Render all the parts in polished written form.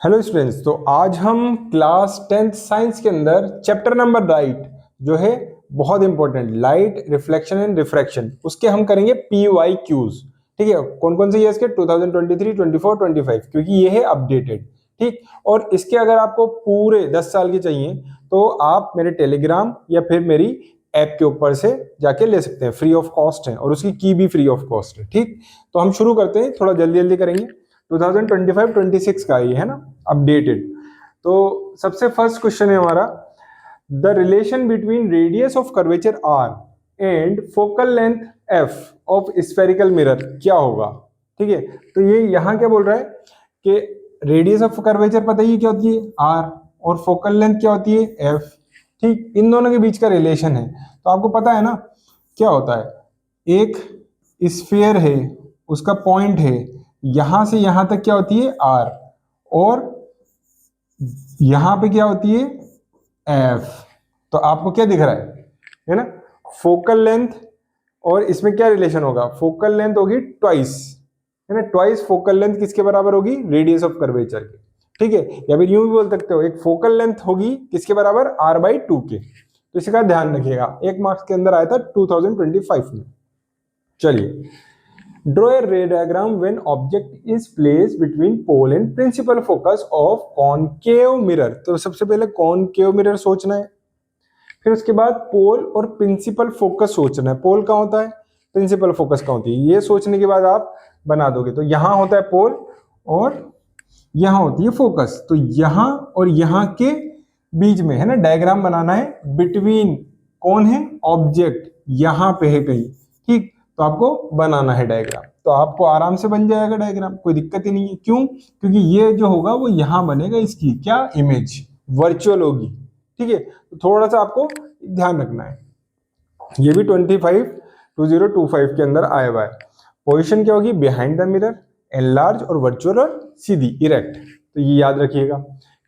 Hello students, तो आज हम क्लास 10th साइंस के अंदर चैप्टर नंबर लाइट जो है बहुत important, light reflection and refraction, उसके हम करेंगे PYQs। ठीक है, कौन कौन से ये इसके 2023, 24, 25, क्योंकि ये है अपडेटेड। ठीक, और इसके अगर आपको पूरे 10 साल के चाहिए तो आप मेरे टेलीग्राम या फिर मेरी ऐप के ऊपर से जाके ले सकते हैं, फ्री ऑफ कॉस्ट है और उसकी की भी फ्री ऑफ कॉस्ट है। ठीक, तो हम शुरू करते हैं, थोड़ा जल्दी जल्दी करेंगे। 2025-26 का ये है ना, अपडेटेड। तो सबसे फर्स्ट क्वेश्चन है हमारा, the relation between radius of curvature R and focal length F of spherical mirror क्या होगा। ठीक है, तो ये यहाँ क्या बोल रहा है कि रेडियस ऑफ कर्वेचर पता ही क्या होती है R, और फोकल लेंथ क्या होती है F। ठीक, इन दोनों के बीच का रिलेशन है। तो आपको पता है ना क्या होता है, एक स्फीयर है, उसका पॉइंट है, यहां से यहां तक क्या होती है R, और यहां पे क्या होती है F। तो आपको क्या दिख रहा है ना, फोकल लेंथ, और इसमें क्या रिलेशन होगा, फोकल लेंथ होगी ट्वाइस, है ना, ट्वाइस फोकल लेंथ किसके बराबर होगी, रेडियस ऑफ कर्वेचर के। ठीक है, या फिर यूं भी बोल सकते हो, एक फोकल लेंथ होगी किसके बराबर, R/2 के। तो इसका ध्यान रखिएगा, एक मार्क्स के अंदर आया था 2025 में। चलिए, draw a ray diagram when object is placed between pole and principal focus of concave mirror। तो सबसे पहले concave mirror सोचना है, फिर उसके बाद पोल और प्रिंसिपल फोकस सोचना है। पोल कहाँ होता है, प्रिंसिपल फोकस कहाँ होती है, ये सोचने के बाद आप बना दोगे। तो यहां होता है पोल और यहां होती है फोकस, तो यहां और यहां के बीच में है ना डायग्राम बनाना है। बिटवीन कौन है, ऑब्जेक्ट यहां पे है कहीं। ठीक, तो आपको बनाना है डायग्राम, तो आपको आराम से बन जाएगा डायग्राम, कोई दिक्कत ही नहीं है। क्यों, क्योंकि ये जो होगा वो यहां बनेगा, इसकी क्या इमेज वर्चुअल होगी। ठीक है, तो थोड़ा सा आपको ध्यान रखना है। ये भी 2025 के अंदर आया हुआ है। पोजीशन क्या होगी, बिहाइंड द मिरर, एनलार्ज और वर्चुअल और सीधी इरेक्ट, तो ये याद रखिएगा।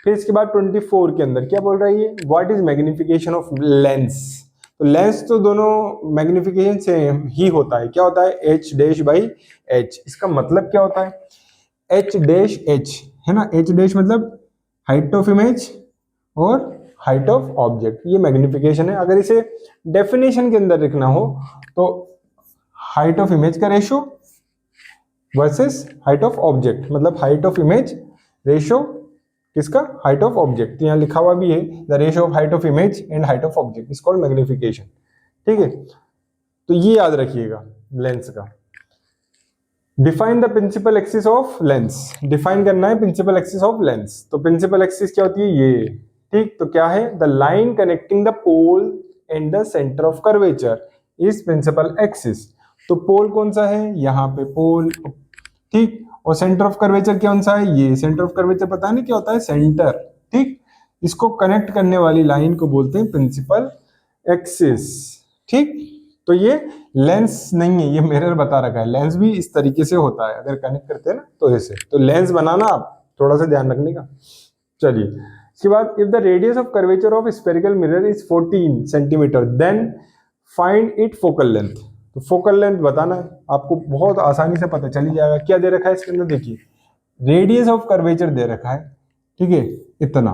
फिर इसके बाद 24 के अंदर क्या बोल रहा है ये, what is magnification of lens. तो लेंस तो दोनों मैग्निफिकेशन से ही होता है, क्या होता है H'/H। इसका मतलब क्या होता है, H'/H है ना, H' मतलब हाइट ऑफ इमेज और हाइट ऑफ ऑब्जेक्ट, ये मैग्निफिकेशन है। अगर इसे डेफिनेशन के अंदर लिखना हो तो हाइट ऑफ इमेज का ratio versus height of object, मतलब हाइट ऑफ इमेज रेशो किसका, हाइट ऑफ ऑब्जेक्ट। तो यहाँ लिखा हुआ भी है, the ratio of height of image and height of object is called magnification. ठीक है, तो ये याद रखिएगा लेंस का। Define the principal axis of lens, define करना है प्रिंसिपल एक्सिस ऑफ लेंस। तो प्रिंसिपल एक्सिस क्या होती है ये। ठीक, तो क्या है, the line connecting the pole and the centre of curvature is principal axis. तो पोल कौन सा है, यहाँ पे पोल। ठीक, और सेंटर ऑफ कर्वेचर कौन सा है, ये सेंटर ऑफ कर्वेचर पता नहीं क्या होता है, सेंटर। ठीक, इसको कनेक्ट करने वाली लाइन को बोलते हैं प्रिंसिपल एक्सिस। ठीक, तो ये लेंस नहीं है, ये मिरर बता रखा है। लेंस भी इस तरीके से होता है, अगर कनेक्ट करते हैं ना तो ऐसे। तो लेंस बनाना आप थोड़ा सा ध्यान रखने का। चलिए, इसके बाद if the radius of curvature of spherical mirror is 14 centimetre then find it focal length. तो फोकल लेंथ बताना है आपको, बहुत आसानी से पता चल ही जाएगा। क्या दे रखा है इसके अंदर, देखिए रेडियस ऑफ कर्वेचर दे रखा है, ठीक है, इतना।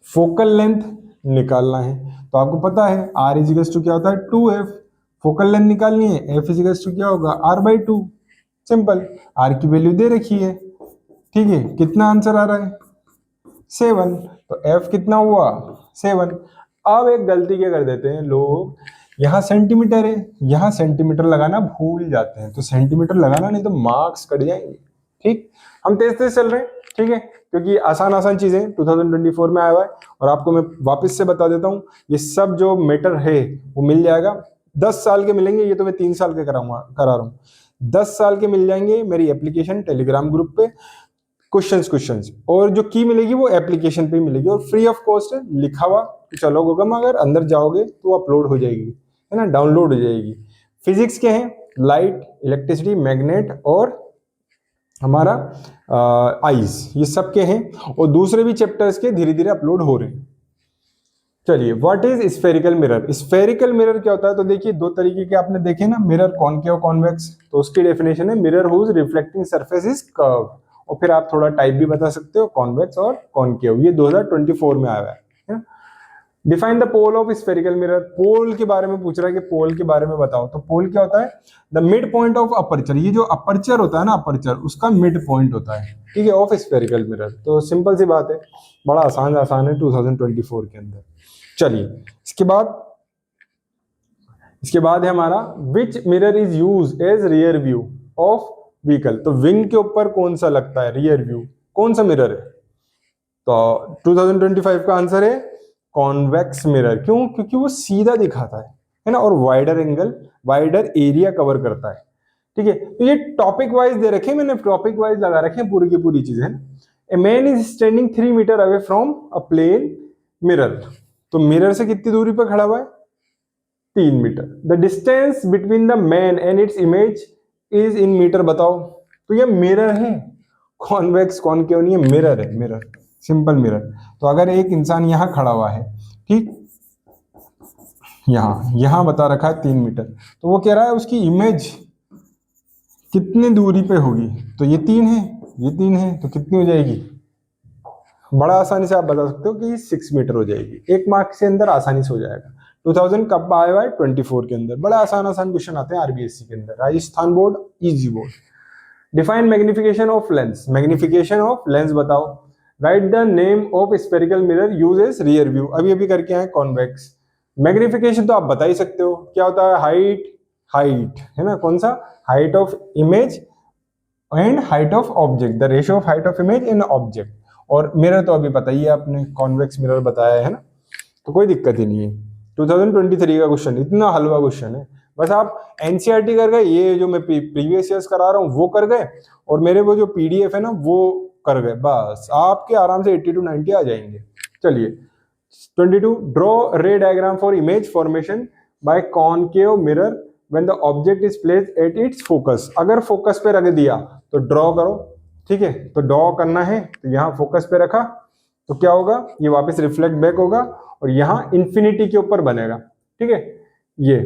फोकल लेंथ निकालना है, तो आपको पता है R इजिकल्स टू क्या होता है 2F। फोकल लेंथ निकालनी है, F इजिकल्स टू क्या होगा R/2। सिंपल, R की वैल्यू दे रखी है। ठीक है, कितना आंसर आ रहा है 7, तो F कितना हुआ 7। अब एक गलती क्या कर देते हैं लोग, यहाँ सेंटीमीटर है, यहाँ सेंटीमीटर लगाना भूल जाते हैं। तो सेंटीमीटर लगाना, नहीं तो मार्क्स कट जाएंगे। ठीक, हम तेज तेज चल रहे हैं, ठीक है, क्योंकि आसान आसान चीजें 2024 में आया हुआ है। और आपको मैं वापस से बता देता हूँ, ये सब जो मैटर है वो मिल जाएगा। 10 साल के मिलेंगे, ये तो मैं 3 साल के करा रहा हूँ। 10 साल के मिल जाएंगे मेरी एप्लीकेशन टेलीग्राम ग्रुप पे, क्वेश्चंस, और जो की मिलेगी वो एप्लीकेशन पे मिलेगी, और फ्री ऑफ कॉस्ट है, लिखा हुआ। तो चलो गूगल, अगर अंदर जाओगे तो अपलोड हो जाएगी, है ना, डाउनलोड हो जाएगी। फिजिक्स के हैं, लाइट, इलेक्ट्रिसिटी, मैग्नेट और हमारा आइज, ये सब के हैं। और दूसरे भी चैप्टर्स के धीरे धीरे अपलोड हो रहे हैं। चलिए, what is spherical mirror. Spherical mirror क्या होता है, तो देखिए दो तरीके के आपने देखे ना, मिरर कॉनकेव, कॉन्वेक्स। तो उसकी डेफिनेशन है mirror whose reflecting surface is curve और फिर आप थोड़ा टाइप भी बता सकते हो, कॉन्वेक्स और कॉनकेव। ये 2024 में आया है। Define the pole of spherical mirror, pole के बारे में पूछ रहा है कि पोल के बारे में बताओ। तो पोल क्या होता है? The mid point of aperture, ये जो अपर्चर होता है ना, अपर्चर उसका मिड पॉइंट होता है, ठीक है, ऑफ स्फेरिकल मिरर। तो सिंपल सी बात है, बड़ा आसान आसान है 2024 के अंदर। चलिए इसके बाद है हमारा which mirror is use as rear view of vehicle. तो विंग के ऊपर कौन सा लगता है रियर व्यू, कौन सा मिरर है? तो 2025 का आंसर है कॉन्वेक्स मिरर। क्यों? क्योंकि वो सीधा दिखाता है ना, और wider angle, wider area cover करता है, ठीक है। तो ये टॉपिक वाइज दे रखे, मैंने टॉपिक वाइज लगा रखे हैं पूरी की पूरी चीजें। A man is standing 3 metre away from a plane mirror. तो मिरर से कितनी दूरी पर खड़ा हुआ है? 3 metre. The distance between the man and its image is in metre, बताओ। तो ये मिरर है, कॉन्वेक्स कॉनकेव नहीं है, मिरर है, मिरर, सिंपल मिरर। तो अगर एक इंसान यहां खड़ा हुआ है, ठीक, यहां बता रखा है 3 मीटर, तो वो कह रहा है उसकी इमेज कितनी दूरी पे होगी। तो ये 3 है, ये 3 है, तो कितनी हो जाएगी? बड़ा आसानी से आप बता सकते हो कि 6 मीटर हो जाएगी। 1 मार्क्स के अंदर आसानी से हो जाएगा। 2000 कब आया हुआ है? 24 के अंदर। बड़ा आसान आसान क्वेश्चन आते हैं आरबीएससी के अंदर, Rajasthan board, easy board. Define magnification of lens, magnification of lens बताओ। Write the name of spherical mirror use as rear view, अभी अभी करके आए कॉन्वेक्स। मैग्निफिकेशन तो आप बता ही सकते हो, क्या होता है? हाइट, हाइट है ना, कौन सा? Height of image and height of object, the ratio of height of image and object. और मिरर तो अभी पता ही है आपने, कॉन्वेक्स मिरर बताया है ना, तो कोई दिक्कत ही नहीं है। 2023 का क्वेश्चन, इतना हलवा क्वेश्चन है, बस आप एनसीईआरटी कर गए, ये जो मैं प्रीवियस ईयर्स करा रहा हूँ वो कर गए, और मेरे वो जो पीडीएफ है ना वो कर गए, बस आपके आराम से 80 to 90 आ जाएंगे। चलिए 22, ड्रॉ रे diagram for image formation by concave mirror when the object is placed at its focus. अगर फोकस पे रख दिया तो ड्रॉ करो, ठीक है। तो ड्रॉ करना है, तो यहाँ फोकस पे रखा, तो क्या होगा? ये वापस रिफ्लेक्ट बैक होगा और यहाँ इन्फिनिटी के ऊपर बनेगा, ठीक है। ये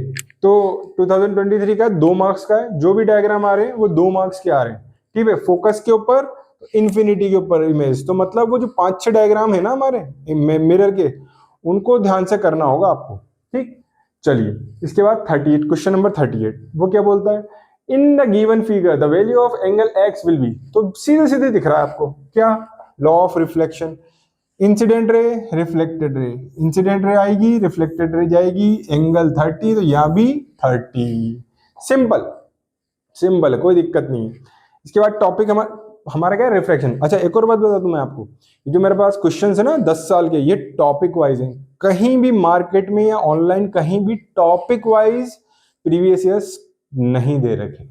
तो 2023 का 2 मार्क्स का है, जो भी डायग्राम आ रहे हैं वो 2 मार्क्स के आ रहे हैं, ठीक है। फोकस के ऊपर, इन्फिनिटी के ऊपर इमेज, तो मतलब वो जो 5-6 डायग्राम है ना हमारे मिरर के, उनको ध्यान से करना होगा आपको, ठीक। चलिए इसके बाद 38, क्वेश्चन नंबर 38, वो क्या बोलता है? In the given figure the value of angle x will be. तो सीधे सीधे दिख रहा है आपको, क्या? Law of reflection, incident ray, reflected ray, incident ray आएगी, रिफ्लेक्टेड रे जाएगी, एंगल 30, तो यहां भी 30। सिंपल सिंपल है, कोई दिक्कत नहीं है। इसके बाद टॉपिक हमारा क्या है? रिफ्रैक्शन। अच्छा एक और बात बता दूं मैं आपको, ये जो मेरे पास क्वेश्चन है ना 10 साल के, ये टॉपिक वाइज है। कहीं भी मार्केट में या ऑनलाइन कहीं भी टॉपिक वाइज प्रीवियस ईयर्स नहीं दे रखे,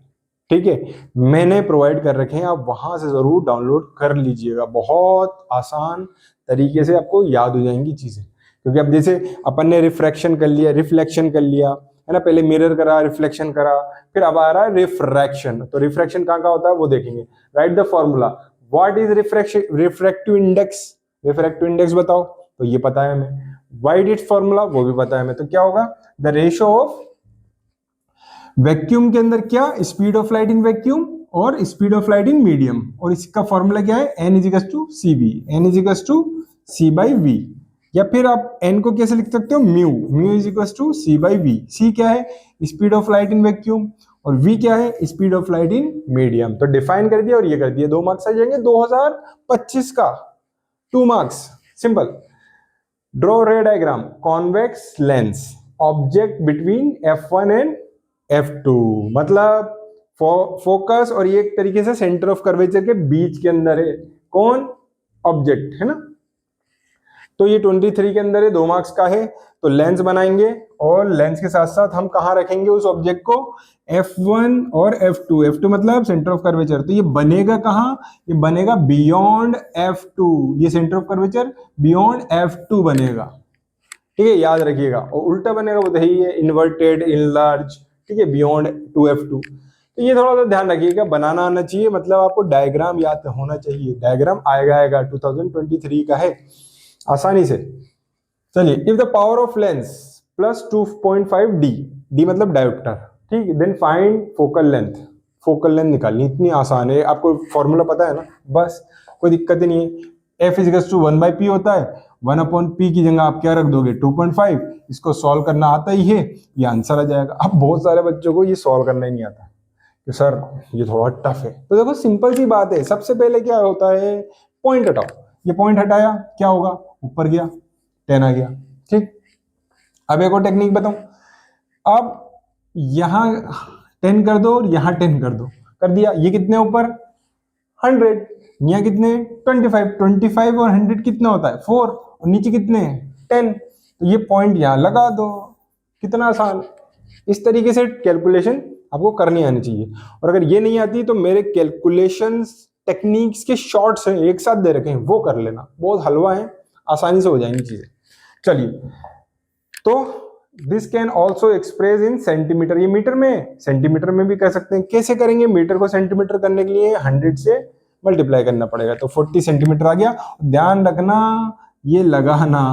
ठीक है, मैंने प्रोवाइड कर रखे हैं, आप वहां से जरूर डाउनलोड कर लीजिएगा। बहुत आसान तरीके से आपको याद हो जाएंगी चीजें, क्योंकि अब जैसे अपन ने रिफ्रैक्शन कर लिया, रिफ्लेक्शन कर लिया है ना, पहले मिरर करा, रिफ्लेक्शन करा, फिर अब आ रहा है रिफ्रैक्शन। तो रिफ्रैक्शन कहाँ होता है वो देखेंगे। Right the formula, what is refraction, refractive index, refractive index बताओ, तो ये पता है हमें। व्हाट इज फॉर्मूला, वो भी पता है हमें। तो क्या होगा? द रेशियो ऑफ वैक्यूम के अंदर, क्या? Speed of light in vacuum और speed of light in medium, और इसका फॉर्मूला क्या है? n equals to C B, n equals to C by V. या फिर आप n को कैसे लिख सकते हो? Mu, mu equals to C by V. C क्या है? Speed of light in vacuum, और v क्या है? Speed of light in medium. तो डिफाइन कर दिया और ये कर दिया, 2 मार्क्स आ जाएंगे 2025 का, 2 मार्क्स, सिंपल। ड्रॉ रे diagram, convex lens, object between f1 and f2, मतलब फोकस और ये एक तरीके से सेंटर ऑफ कर्वेचर के बीच के अंदर है, कौन? ऑब्जेक्ट, है ना। तो ये 23 के अंदर है, 2 मार्क्स का है। तो लेंस बनाएंगे और लेंस के साथ साथ हम कहां रखेंगे उस ऑब्जेक्ट को? f1 और f2, f2 मतलब सेंटर ऑफ कर्वेचर। तो ये बनेगा कहां? ये बनेगा बियॉन्ड f2, ये centre of curvature beyond f2 बनेगा, ठीक है, याद रखिएगा। और उल्टा बनेगा वो यही है, इन्वर्टेड, इनलार्ज, ठीक है, बियॉन्ड 2f2। तो ये थोड़ा सा ध्यान रखिएगा, बनाना आना चाहिए, मतलब आपको डायग्राम याद होना चाहिए। डायग्राम आएगा 2023 का है, आसानी से। चलिए, if the power of lens plus 2.5 D, D मतलब डायोप्टर, ठीक, then find focal length, focal length निकालनी, इतनी आसान है, आपको फॉर्मूला पता है ना, बस कोई दिक्कत ही नहीं है। एफ इजिकल्स टू 1/p होता है, 1/p की जगह आप क्या रख दोगे 2.5, इसको सॉल्व करना आता ही है, ये आंसर आ जाएगा। अब बहुत सारे बच्चों को ये सॉल्व करना ही नहीं आता कि सर ये थोड़ा टफ है, तो देखो सिंपल सी बात है, सबसे पहले क्या होता है, पॉइंट हटाओ, ये पॉइंट हटाया क्या होगा, ऊपर गया 10 आ गया, ठीक। अब एक और टेक्निक बताऊं, अब यहां 10 कर दो और यहां 10 कर दो, कर दिया, ये कितने ऊपर 100, यहाँ कितने 25 और 100 कितना होता है 4, और नीचे कितने 10, तो ये पॉइंट यहां लगा दो, कितना आसान। इस तरीके से कैलकुलेशन आपको करनी आनी चाहिए, और अगर ये नहीं आती तो मेरे कैलकुलेशंस टेक्निक्स के शॉर्ट्स हैं, एक साथ दे रखे हैं, वो कर लेना, बहुत हलवा है, आसानी से हो जाएंगी चीजें। चलिए, तो this can also express in centimetre, ये मीटर में, सेंटीमीटर में भी कर सकते हैं। कैसे करेंगे, मीटर को सेंटीमीटर करने के लिए 100 से मल्टीप्लाई करना पड़ेगा, तो 40 सेंटीमीटर आ गया। ध्यान रखना ये लगाना,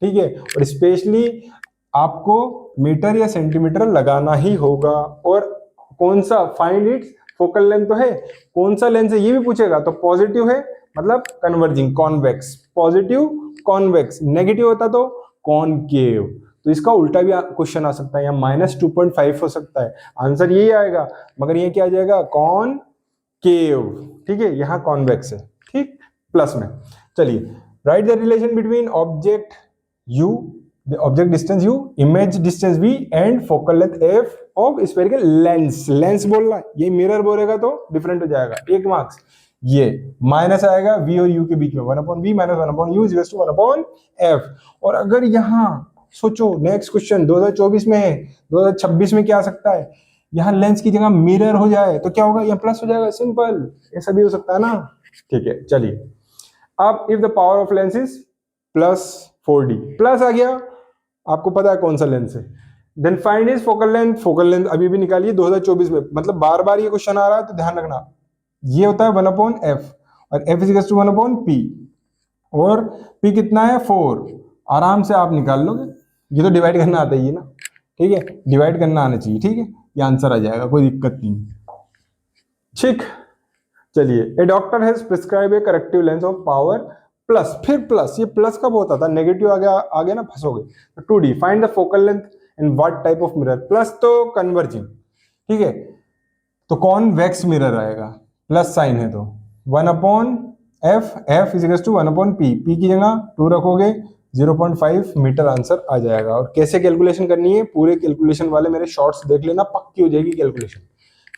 ठीक है, और स्पेशली आपको मीटर या सेंटीमीटर लगाना ही होगा। और कौन सा, फाइंड इट्स फोकल लेंथ तो है, कौन सा लेंस है ये भी पूछेगा, तो पॉजिटिव है मतलब converging convex, positive convex, negative होता तो कॉनकेव, तो इसका उल्टा भी क्वेश्चन आ सकता है, या -2.5 हो सकता है, आंसर यही आएगा, मगर ये क्या आ जाएगा कॉनकेव, ठीक है, यहाँ कॉन्वेक्स है, ठीक, प्लस में। चलिए, right the relation between object u, object distance u, image distance v and focal length f of spherical lens, lens बोलना, ये मिरर बोलेगा तो डिफरेंट हो जाएगा, 1 मार्क्स, ये माइनस आएगा v और u के बीच में, 1/v minus 1/u is equal to 1/f। और अगर यहाँ सोचो नेक्स्ट क्वेश्चन 2024 में है, 2026 में क्या आ सकता है, यहाँ लेंस की जगह मिरर हो जाए तो क्या होगा, यहाँ प्लस हो जाएगा, सिंपल, ऐसा भी हो सकता है ना, ठीक है। चलिए, अब if the power of lens is +4d, plus आ गया, आपको पता है कौन सा लेंस है, then find is focal length, focal length अभी भी निकालिए 2024 में, मतलब बार बार ये क्वेश्चन आ रहा है तो ध्यान रखना, ये होता है 1/f, और f is equal to 1/p, और p कितना है 4, आराम से आप निकाल लोगे, ये तो डिवाइड करना आता ही है ना, ठीक है, डिवाइड करना आना चाहिए, ठीक है, ये आंसर आ जाएगा, कोई दिक्कत नहीं, ठीक। चलिए, a doctor has prescribe a corrective lens of power plus, फिर प्लस, ये प्लस कब होता था, नेगेटिव आ गया ना, फंसोगे, तो 2d, find the focal length and what type of mirror, plus तो कन्वर्जिंग, ठीक है, तो कॉन्वेक्स मिरर आएगा, प्लस साइन है तो 1/f, f is equal to 1/p, p की जगह 2 रखोगे 0.5 मीटर आंसर आ जाएगा। और कैसे कैलकुलेशन करनी है, पूरे कैलकुलेशन वाले मेरे शॉर्ट्स देख लेना, पक्की हो जाएगी कैलकुलेशन।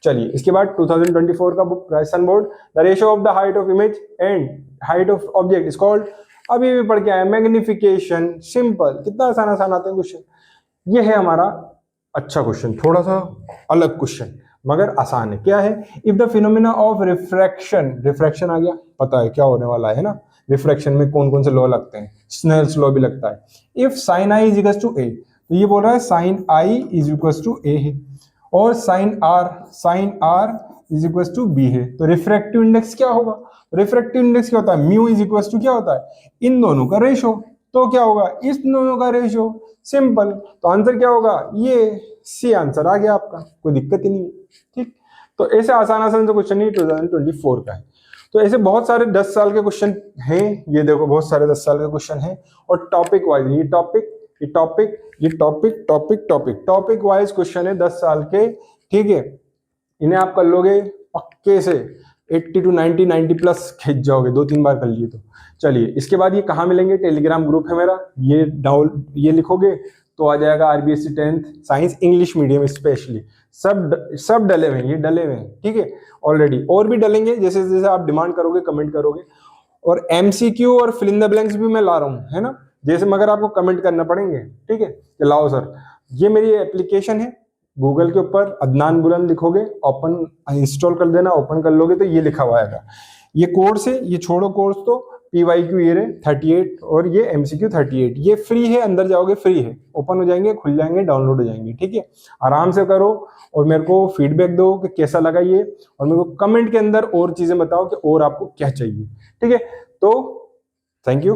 चलिए, इसके बाद 2024 का book Rajasthan board, the ratio of the height of image and height of object is called, अभी भी पढ़ के आए, मैग्निफिकेशन, सिंपल, कितना आसान आसान आते हैं क्वेश्चन, ये है हमारा अच्छा क्वेश्चन, थोड़ा सा अलग क्वेश्चन मगर आसान है। क्या है, if the phenomena of refraction, refraction आ गया, पता है क्या होने वाला है ना, रिफ्रैक्शन में कौन कौन से लॉ लगते हैं, स्नेल्स लॉ भी लगता है। If sine i is equal to a, तो ये बोल रहा है sine i is equal to a है, और sine r is equal to b है, तो रिफ्रैक्टिव इंडेक्स क्या होगा, रिफ्रैक्टिव इंडेक्स क्या होता है, म्यू इज इक्वल टू क्या होता है, इन दोनों का रेशो, तो क्या होगा, इस दोनों का रेशो, सिंपल, तो आंसर क्या होगा, ये सी आंसर आ गया आपका, कोई दिक्कत ही नहीं है, ठीक। तो ऐसे आसान आसान से क्वेश्चन ही 2024 का है। तो ऐसे बहुत सारे 10 साल के क्वेश्चन हैं, ये देखो बहुत सारे 10 साल के क्वेश्चन हैं, और टॉपिक वाइज, ये टॉपिक ये टॉपिक ये topic topic topic topic wise question है 10 साल के, ठीक है। इन्हें आप कर लोगे पक्के से 80 to 90 प्लस खींच जाओगे, 2-3 बार कर लिए तो। चलिए, इसके बाद ये कहाँ मिलेंगे, टेलीग्राम ग्रुप है मेरा, ये लिखोगे तो आ जाएगा RBSC 10th science English medium specially, सब डले हुए हैं, ये डले हुए हैं, ठीक है, ऑलरेडी, और भी डलेंगे जैसे जैसे आप डिमांड करोगे, कमेंट करोगे। और एमसीक्यू और फिल इन द ब्लैंक्स भी मैं ला रहा हूँ, है ना, जैसे, मगर आपको कमेंट करना पड़ेंगे, ठीक है, कि लाओ सर, ये मेरी एप्लीकेशन है, गूगल के ऊपर अदनान बुलंद लिखोगे, ओपन इंस्टॉल कर देना, ओपन कर लोगे तो ये लिखा हुआ आएगा, ये कोर्स है, ये छोड़ो कोर्स, तो PYQ ये 38 और ये MCQ 38, ये फ्री है, अंदर जाओगे फ्री है, ओपन हो जाएंगे, खुल जाएंगे, डाउनलोड हो जाएंगे, ठीक है, आराम से करो, और मेरे को फीडबैक दो कि कैसा लगा ये, और मेरे को कमेंट के अंदर और चीजें बताओ कि और आपको क्या चाहिए, ठीक है। तो थैंक यू।